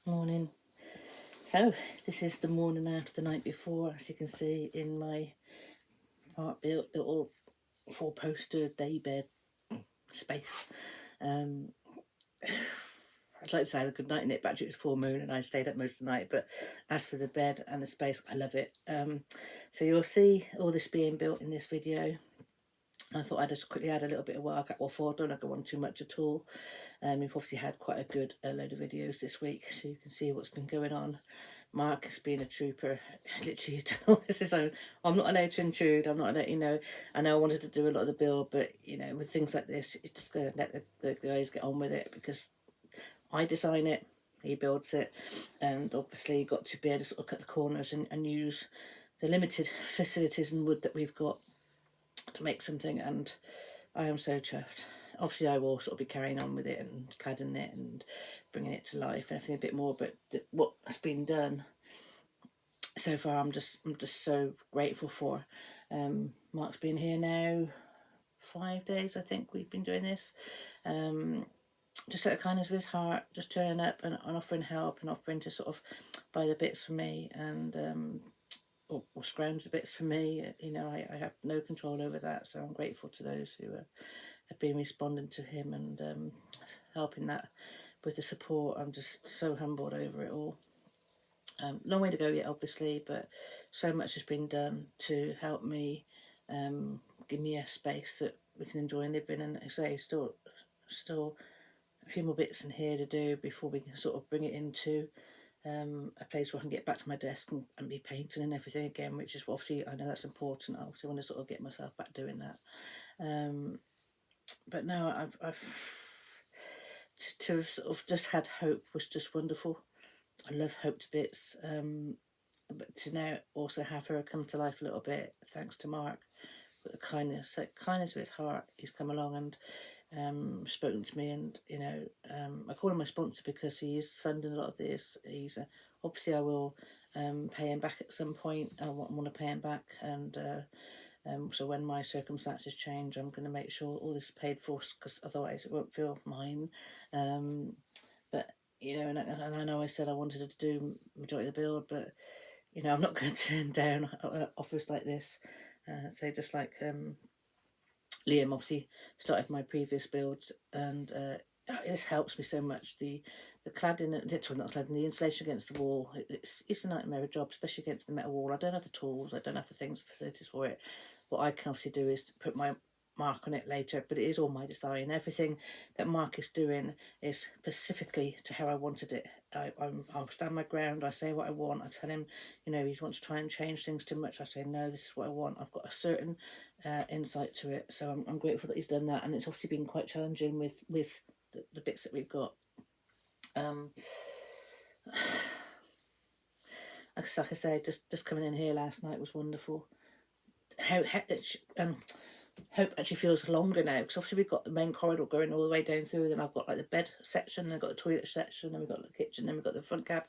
Morning. So this is the morning after the night before, as you can see in my part-built little four-poster day bed space. I'd like to say I had a good night in it, but actually it was full moon and I stayed up most of the night. But as for the bed and the space, I love it. So you'll see all this being built in this video. I thought I'd just quickly add a little bit of wildcat waffle. I don't want to go on too much at all. We've obviously had quite a good load of videos this week, so you can see what's been going on. Mark has been a trooper. Literally, he's done all this his own. I'm not an to intrude. I'm not an, I know I wanted to do a lot of the build, but with things like this, it's just going to let the guys get on with it, because I design it, he builds it, and obviously you've got to be able to sort of cut the corners and use the limited facilities and wood that we've got to make something, and I am so chuffed. Obviously I will sort of be carrying on with it and cladding it and bringing it to life and everything a bit more, but what has been done so far I'm just so grateful for. Mark's been here now 5 days, I think we've been doing this. Just out of kindness of his heart, just turning up and offering help and offering to sort of buy the bits for me and or scrounge the bits for me. I have no control over that, so I'm grateful to those who have been responding to him and helping that with the support. I'm just so humbled over it all. Long way to go yet, obviously, but so much has been done to help me, give me a space that we can enjoy and live in. And I say, still a few more bits in here to do before we can sort of bring it into a place where I can get back to my desk and be painting and everything again, which is obviously, I know that's important. I obviously want to sort of get myself back doing that. But no, to have sort of just had hope was just wonderful. I love Hope to bits. But to now also have her come to life a little bit, thanks to Mark, with the kindness of his heart, he's come along and spoken to me, and I call him my sponsor because he is funding a lot of this. He's obviously I will pay him back at some point. I want to pay him back, and so when my circumstances change, I'm going to make sure all this is paid for, because otherwise it won't feel mine. But and I know I said I wanted to do majority of the build, but I'm not going to turn down offers like this. So just like Liam obviously started my previous builds, and this helps me so much. The cladding, literally not cladding, the insulation against the wall, it's a nightmare job, especially against the metal wall. I don't have the tools, I don't have the things, facilities for it. What I can obviously do is to put my mark on it later, but it is all my design. Everything that Mark is doing is specifically to how I wanted it. I'll stand my ground. I say what I want. I tell him, he wants to try and change things too much. I say, no, this is what I want. I've got a certain insight to it, so I'm grateful that he's done that. And it's obviously been quite challenging with the bits that we've got. Like I say, just coming in here last night was wonderful. Hope actually feels longer now, because obviously we've got the main corridor going all the way down through, then I've got like the bed section, then I've got the toilet section, then we've got the kitchen, then we've got the front cab,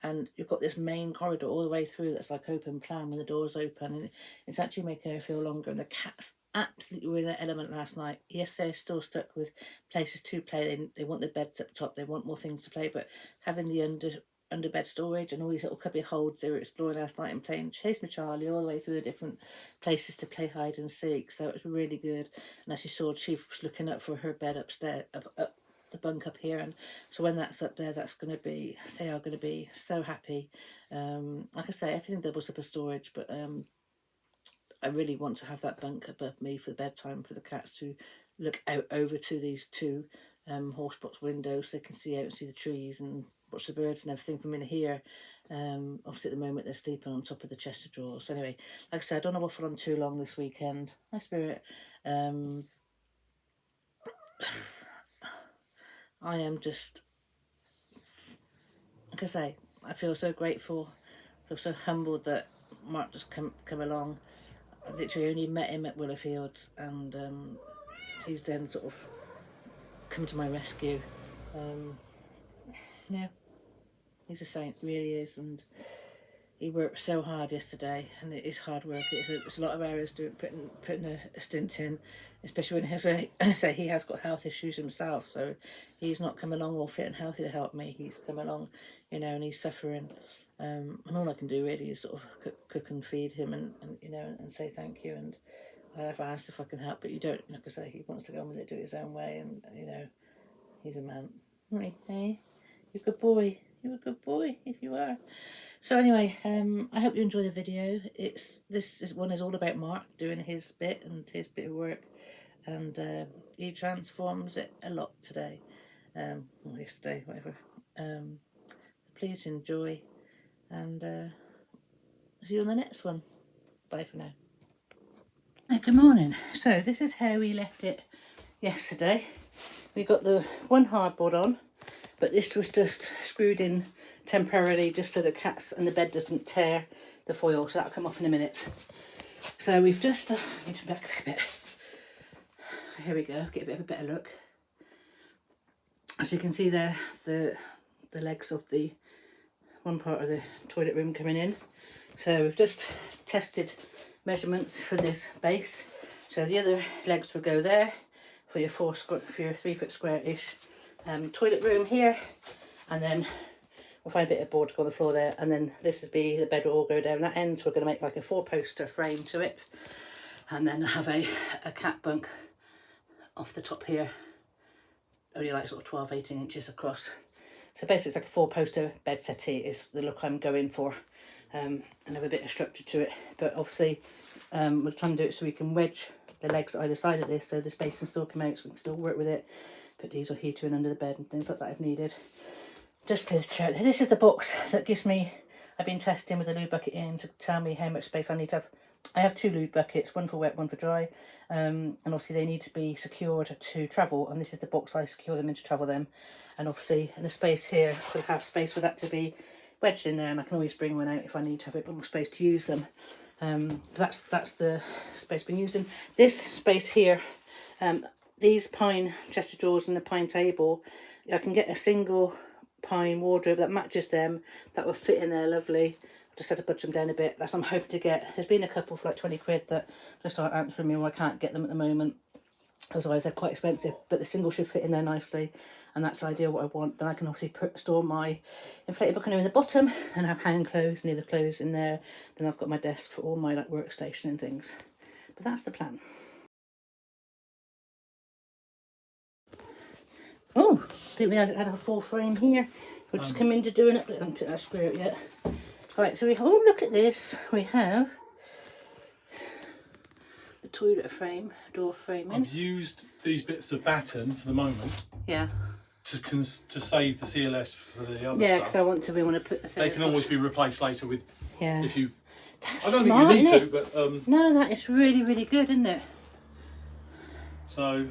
and you've got this main corridor all the way through that's like open plan when the doors open, and it's actually making her feel longer. And the cats absolutely were in their element last night. Yes, they're still stuck with places to play. They want the beds up top, they want more things to play, but having the under bed storage and all these little cubby holds they were exploring last night and playing Chase Me Charlie all the way through the different places to play hide and seek. So it was really good. And as you saw, Chief was looking up for her bed upstairs, up the bunk up here, and so when that's up there, that's going to be, they are going to be so happy. Like I say, everything doubles up as storage, but I really want to have that bunk above me for the bedtime, for the cats to look out over to these two horse box windows so they can see out and see the trees and watch the birds and everything from in here. Obviously at the moment they're sleeping on top of the chest of drawers. So anyway, like I said, I don't want to waffle on too long this weekend. Hi Spirit. I am just, like I say, I feel so grateful, I feel so humbled that Mark just come along. I literally only met him at Willowfields, and he's then sort of come to my rescue. Yeah, he's a saint, really is. And he worked so hard yesterday, and it is hard work. It's a lot of hours putting a stint in, especially when he has got health issues himself. So he's not come along all fit and healthy to help me. He's come along, and he's suffering. And all I can do really is sort of cook and feed him, and and say thank you. And I've asked if I can help, but you don't. Like I say, he wants to go on with it, do it his own way, and he's a man. Hey, you're a good boy. You're a good boy if you are. So anyway, I hope you enjoy the video. This one is all about Mark doing his bit and his bit of work, and he transforms it a lot today, or yesterday, whatever. Please enjoy, and see you on the next one. Bye for now. Good morning. So this is how we left it yesterday. We got the one hardboard on, but this was just screwed in temporarily just so the cats and the bed doesn't tear the foil, so that'll come off in a minute. So we've just need to back a bit. Here we go, get a bit of a better look. As you can see there, the legs of the one part of the toilet room coming in. So we've just tested measurements for this base. So the other legs will go there for your 3 foot square-ish toilet room here, and then we'll find a bit of board to go on the floor there, and then this would be the bed will all go down that end. So we're going to make like a 4-poster frame to it, and then have a cat bunk off the top here, only like sort of 12-18 inches across. So basically it's like a 4-poster bed settee is the look I'm going for, and have a bit of structure to it. But obviously we're trying to do it so we can wedge the legs either side of this, so the space can still come out, so we can still work with it, put diesel heater in under the bed and things like that if needed. Just this chair. This is the box that gives me, I've been testing with a loo bucket in to tell me how much space I need to have. I have 2 loo buckets, one for wet, one for dry, and obviously they need to be secured to travel, and this is the box I secure them in to travel them. And obviously in the space here will have space for that to be wedged in there, and I can always bring one out if I need to have a bit more space to use them. That's the space been using. This space here, these pine Chester drawers and the pine table, I can get a single pine wardrobe that matches them, that will fit in there lovely. I've just had to budge them down a bit. That's what I'm hoping to get. There's been a couple for like 20 quid that just aren't answering me, or I can't get them at the moment, otherwise they're quite expensive, but the single should fit in there nicely, and that's the idea what I want. Then I can obviously store my inflatable canoe in the bottom and have hand clothes, near the clothes in there. Then I've got my desk for all my like workstation and things, but that's the plan. Oh, didn't realise it had a full frame here. We'll just come into doing it, but I haven't put that screw out yet. Alright, so oh look at this, we have the toilet frame, door framing. I've used these bits of batten for the moment. Yeah. To save the CLS for the other stuff. Yeah, because I want to put the thing. They can always be replaced later with. Yeah. If you. That's I don't smart, think you need isn't to, but no, that is really, really good, isn't it? So.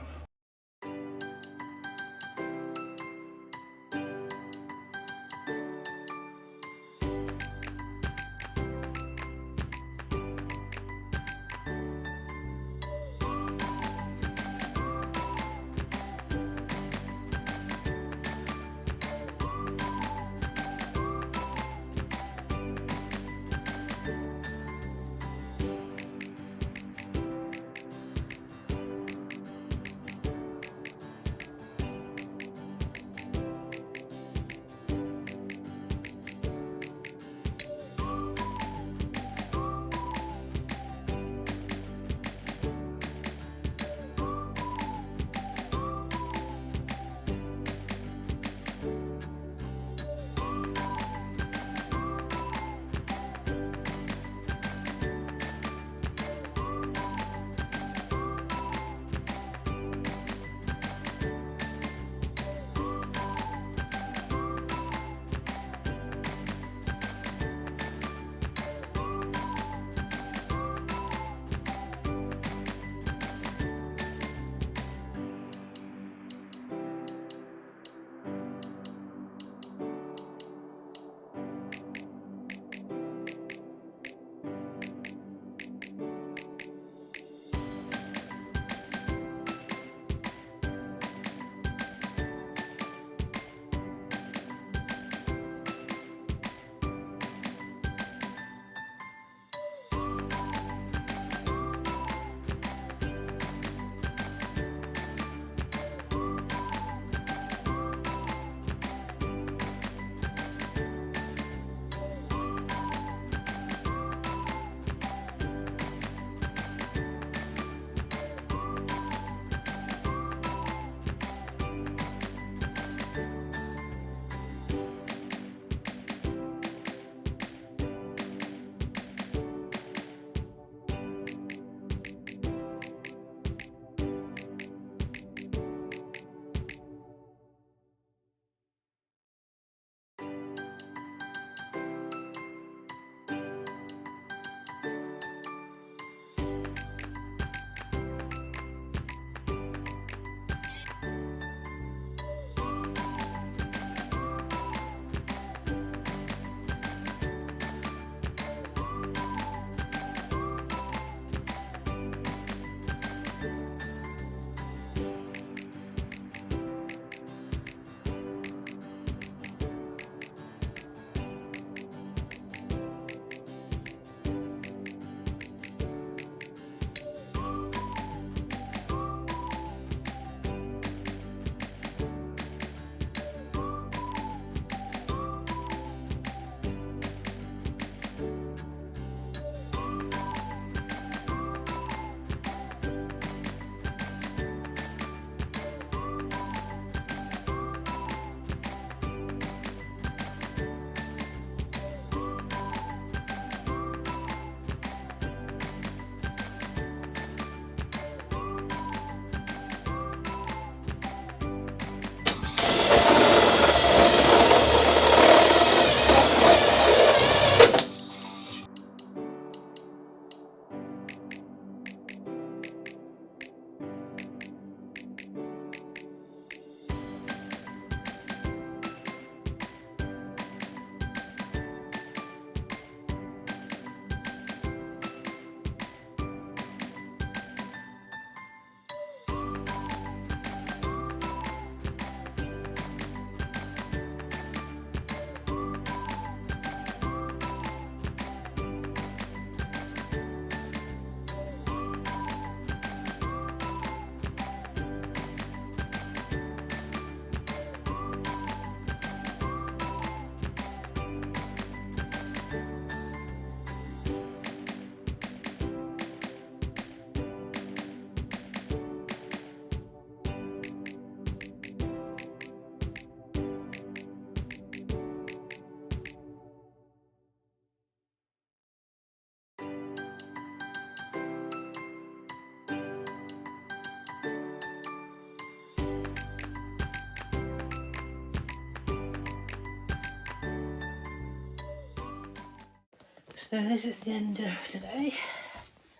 So this is the end of today.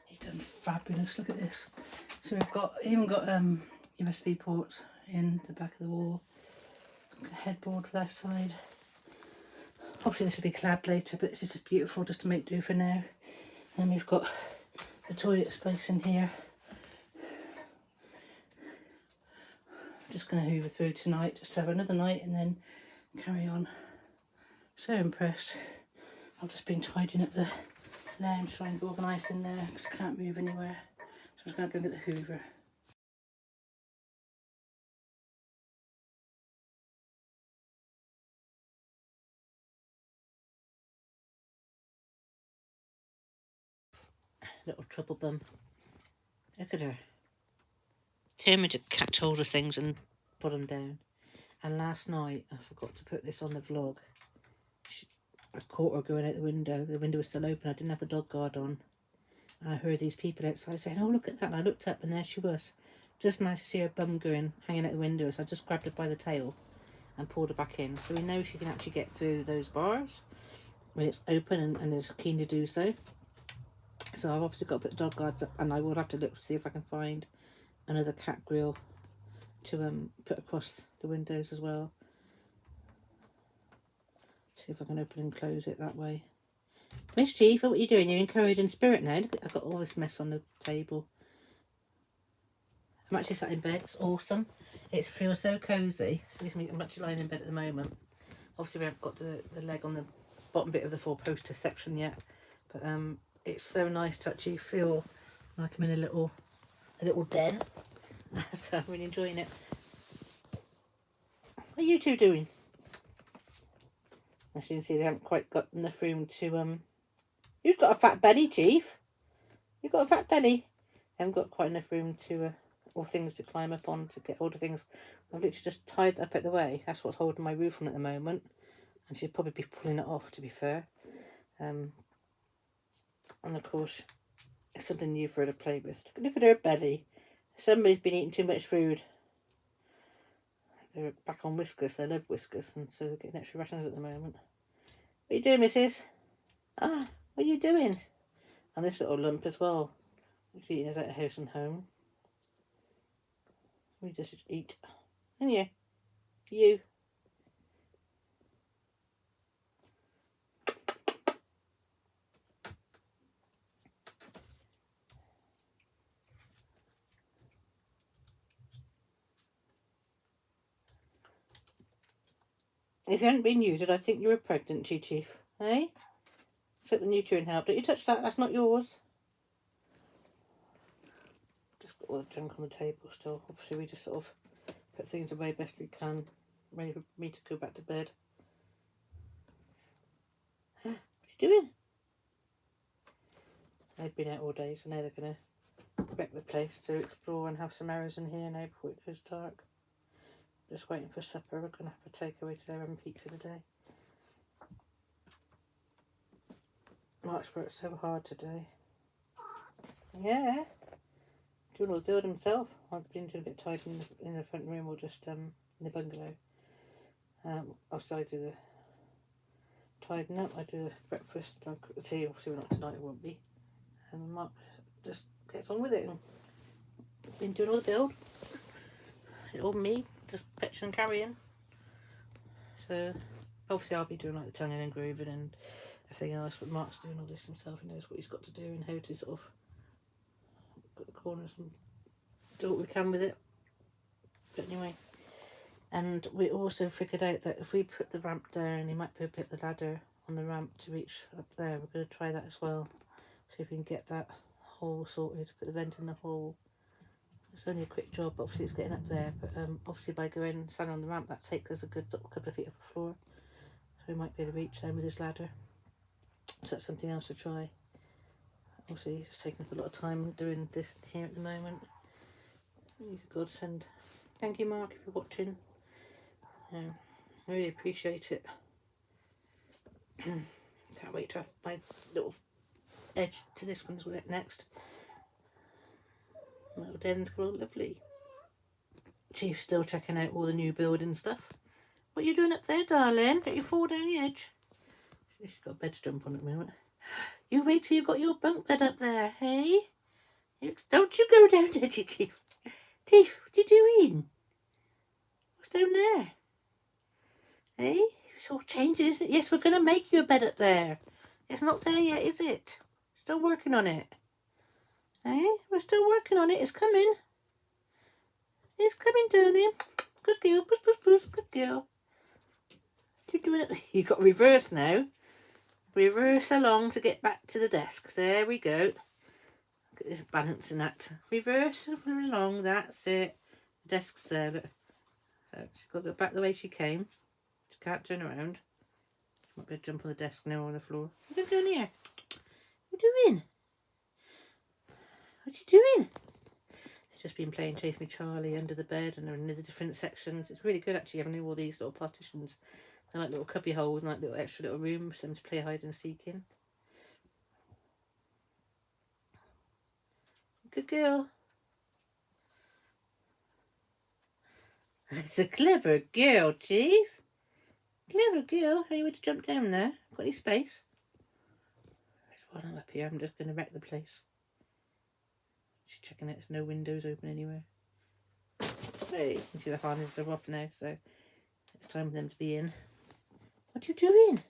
He's done fabulous. Look at this. So we've got even got USB ports in the back of the wall. A headboard for that side. Obviously this will be clad later, but this is just beautiful just to make do for now. And then we've got the toilet space in here. Just going to hoover through tonight, just have another night and then carry on. So impressed. I've just been tidying up the lounge, trying to organise in there because I can't move anywhere. So I'm just going to go get the hoover. Little trouble bum. Look at her. Determined to catch hold of things and put them down. And last night I forgot to put this on the vlog. I caught her going out the window. The window was still open. I didn't have the dog guard on. And I heard these people outside saying, "Oh, look at that." And I looked up and there she was. Just managed to see her bum going, hanging out the window. So I just grabbed her by the tail and pulled her back in. So we know she can actually get through those bars when it's open and is keen to do so. So I've obviously got to put the dog guards up, and I will have to look to see if I can find another cat grill to put across the windows as well. See if I can open and close it that way. Mischief, what are you doing? You're encouraging spirit now. Look, I've got all this mess on the table. I'm actually sat in bed. It's awesome. It feels so cosy. Excuse me, I'm actually lying in bed at the moment. Obviously we haven't got the leg on the bottom bit of the four-poster section yet, but it's so nice to actually feel like I'm in a little den. So I'm really enjoying it. What are you two doing? As you can see, they haven't quite got enough room to You've got a fat belly, Chief. You've got a fat belly. They haven't got quite enough room to or things to climb up on to get hold of things. I've literally just tied that up at the way. That's what's holding my roof on at the moment. And she'll probably be pulling it off, to be fair. And of course, it's something new for her to play with. Look at her belly. Somebody's been eating too much food. They're back on whiskers. They love whiskers, and so they're getting extra rations at the moment. What are you doing, missus? Ah, what are you doing? And this little lump as well. She's eating us out of house and home. We just eat. And yeah, you. If you hadn't been neutered, I think you were pregnant, Chief. Eh? Except the neutering helped. Don't you touch that, that's not yours. Just got all the junk on the table still. Obviously we just sort of put things away best we can, ready for me to go back to bed. What are you doing? They've been out all day, so now they're going to wreck the place to explore and have some hours in here now before it goes dark. Just waiting for supper. We're going to have a takeaway today. We're having pizza today. Mark's worked so hard today. Yeah. Doing all the build himself. I've been doing a bit of tidying in the front room or just in the bungalow. Also I do the tidying up. I do the breakfast. I cook the tea. Obviously not tonight, it won't be. And Mark just gets on with it. And been doing all the build. It's all me. Just pitching and carrying. So obviously I'll be doing like the tonguing and grooving and everything else, but Mark's doing all this himself. He knows what he's got to do and how to sort of cut the corners and do what we can with it. But anyway, and we also figured out that if we put the ramp down, he might put the ladder on the ramp to reach up there. We're going to try that as well, see if we can get that hole sorted, put the vent in the hole. It's only a quick job, but obviously it's getting up there, but obviously by going and standing on the ramp that takes us a good couple of feet off the floor, so we might be able to reach them with this ladder. So that's something else to try. Obviously it's taking up a lot of time doing this here at the moment. He's a godsend. Thank you, Mark, if you're watching. I really appreciate it. Can't wait to have my little edge to this one's next. My little den's going to look lovely. Chief's still checking out all the new building stuff. What are you doing up there, darling? Don't you fall down the edge? She's got a bed to jump on at the moment. You wait till you've got your bunk bed up there, hey? Don't you go down there, Chief. Chief, what are you doing? What's down there? Hey? It's all changing, isn't it? Yes, we're going to make you a bed up there. It's not there yet, is it? Still working on it. Hey? We're still working on it. It's coming. It's coming, darling. Good girl. Puss, puss, puss. Good girl. You're doing it. You've got reverse now. Reverse along to get back to the desk. There we go. Look at this balancing act. Reverse along. That's it. The desk's there. Look. So she's got to go back the way she came. She can't turn around. She might be able to jump on the desk now or on the floor. What are you doing here? What are you doing? What are you doing? They've just been playing Chase Me Charlie under the bed, and they're in the different sections. It's really good actually having all these little partitions. They're like little cubby holes and like little extra little rooms for them to play hide and seek in. Good girl. It's a clever girl, Chief. Clever girl. Are you ready to jump down there? Got any space? There's one up here. I'm just going to wreck the place. She's checking it. There's no windows open anywhere. Hey, you can see the harnesses are off now, so it's time for them to be in. What are you doing?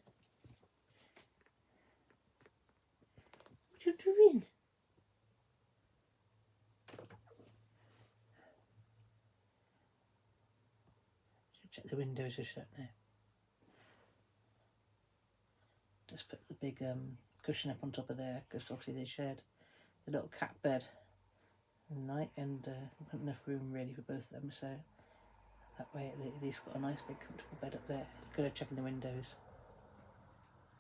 What are you doing? Check the windows are shut now. Just put the big cushion up on top of there, because obviously they shared the little cat bed at night, and not enough room really for both of them, so that way they at least got a nice big comfortable bed up there. You've got to check in the windows.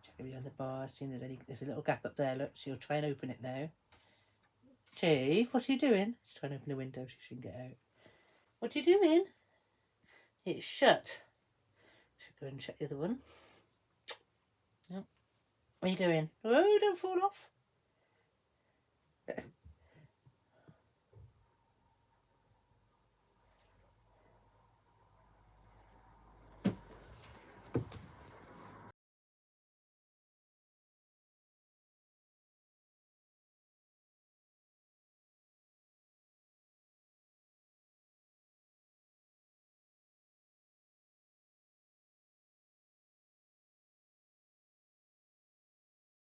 Check behind the bar, seeing there's a little gap up there, look, so you'll try and open it now. Chief, what are you doing? She's trying to open the window so she can get out. What are you doing? It's shut. Should go and check the other one. Yep. Where are you going? Oh, don't fall off.